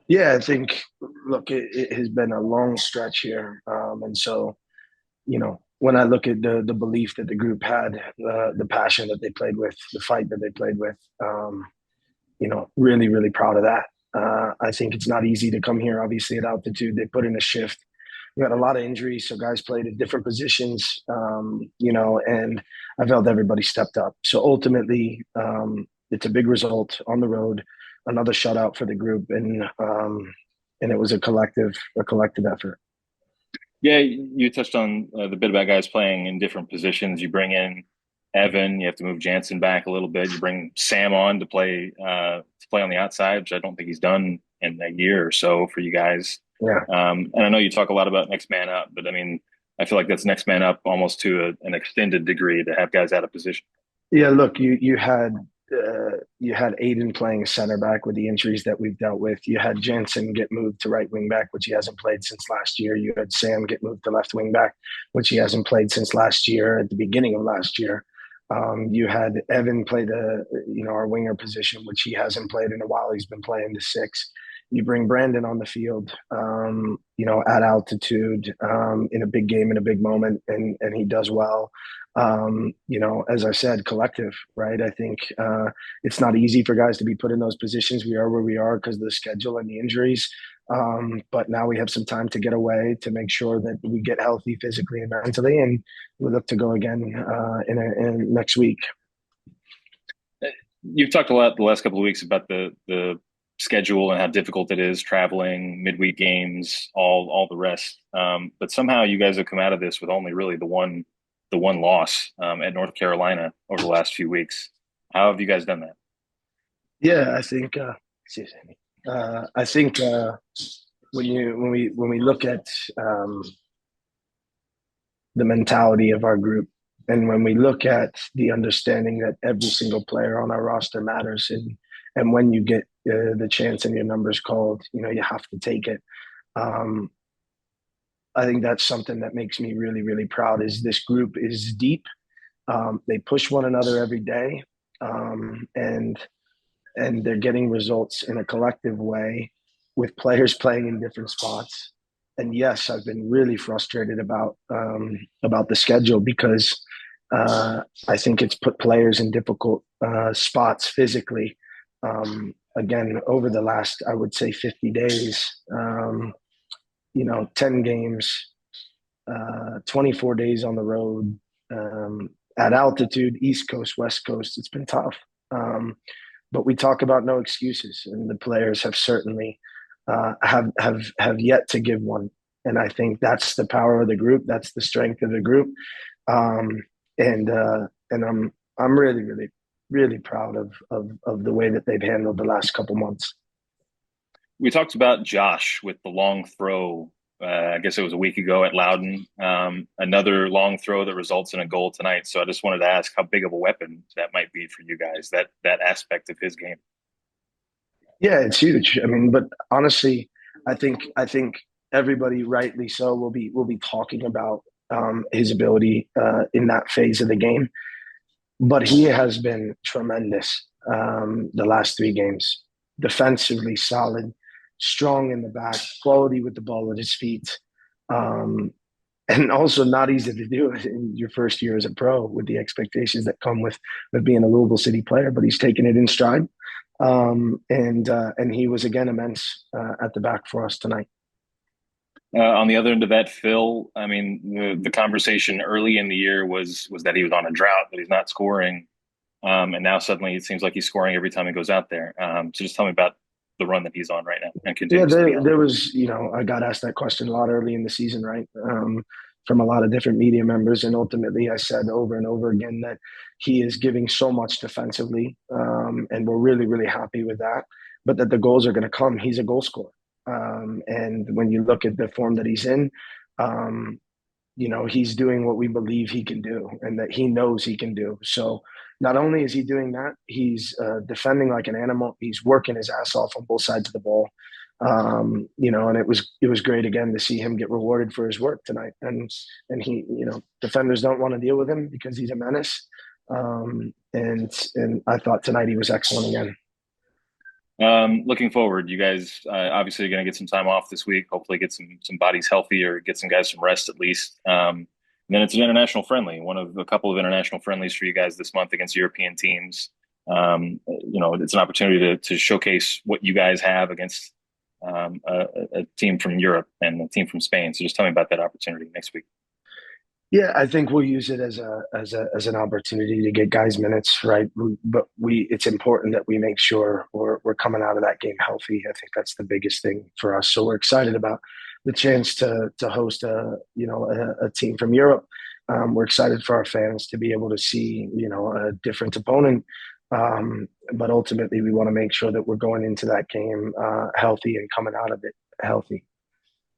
Yeah, I think, look, it has been a long stretch here. And so, when I look at the belief that the group had, the passion that they played with, the fight that they played with, really, really proud of that. I think it's not easy to come here, obviously, at altitude. They put in a shift. We had a lot of injuries, so guys played at different positions, and I felt everybody stepped up. So ultimately, it's a big result on the road, another shutout for the group, and it was a collective effort. Yeah, you touched on the bit about guys playing in different positions. You bring in Evan, you have to move Jansen back a little bit. You bring Sam on to play on the outside, which I don't think he's done in a year or so for you guys. Yeah, And I know you talk a lot about next man up, but I mean, I feel like that's next man up almost to an extended degree to have guys out of position. yeah. Look, you had Aiden playing center back with the injuries that we've dealt with. You had Jensen get moved to right wing back, which he hasn't played since last year. You had Sam get moved to left wing back, which he hasn't played since last year. At the beginning of last year, you had Evan play our winger position, which he hasn't played in a while. He's been playing the six. You bring Brandon on the field, at altitude, in a big game, in a big moment, and he does well. As I said, collective, right? I think it's not easy for guys to be put in those positions. We are where we are because of the schedule and the injuries. But now we have some time to get away to make sure that we get healthy physically and mentally, and we look to go again in next week. You've talked a lot the last couple of weeks about the schedule and how difficult it is traveling, midweek games, all the rest. But somehow you guys have come out of this with only really the one loss at North Carolina over the last few weeks. How have you guys done that? Yeah, I think. Excuse me. I think when we look at the mentality of our group, and when we look at the understanding that every single player on our roster matters, and when you get the chance and your numbers called, you have to take it. Um, I think that's something that makes me really, really proud. Is this group is deep. They push one another every day, and they're getting results in a collective way with players playing in different spots. And yes, I've been really frustrated about the schedule because I think it's put players in difficult spots physically. Again, over the last, I would say, 50 days, 10 games, 24 days on the road, at altitude, East Coast, West Coast. It's been tough. But we talk about no excuses, and the players have certainly have yet to give one. And I think that's the power of the group. That's the strength of the group. Um, and I'm really, really, really proud of the way that they've handled the last couple months. We talked about Josh with the long throw. I guess it was a week ago at Loudon. Another long throw that results in a goal tonight. So I just wanted to ask how big of a weapon that might be for you guys. That aspect of his game. Yeah, it's huge. I mean, but honestly, I think everybody, rightly so, will be talking about his ability in that phase of the game. But he has been tremendous the last three games. Defensively solid, strong in the back, quality with the ball at his feet, um, and also not easy to do in your first year as a pro with the expectations that come with being a Louisville City player. But he's taken it in stride, and he was again immense at the back for us tonight. On the other end of that, Phil, I mean, the conversation early in the year was that he was on a drought, that he's not scoring. And now suddenly it seems like he's scoring every time he goes out there. So just tell me about the run that he's on right now and Yeah, continues to be there on. there was, I got asked that question a lot early in the season, right? From a lot of different media members, and ultimately, I said over and over again that he is giving so much defensively, and we're really, really happy with that. But that the goals are going to come. He's a goal scorer, and when you look at the form that he's in, um, he's doing what we believe he can do and that he knows he can do. So not only is he doing that, he's defending like an animal. He's working his ass off on both sides of the ball. And it was great again to see him get rewarded for his work tonight. And he, defenders don't want to deal with him because he's a menace. And I thought tonight he was excellent again. Looking forward, you guys obviously are going to get some time off this week. Hopefully, get some bodies healthy or get some guys some rest at least. And then it's an international friendly, one of a couple of international friendlies for you guys this month against European teams. It's an opportunity to showcase what you guys have against a team from Europe and a team from Spain. So just tell me about that opportunity next week. Yeah, I think we'll use it as an opportunity to get guys minutes, right? But it's important that we make sure we're coming out of that game healthy. I think that's the biggest thing for us. So we're excited about the chance to host a team from Europe. We're excited for our fans to be able to see a different opponent. But ultimately, we want to make sure that we're going into that game healthy and coming out of it healthy.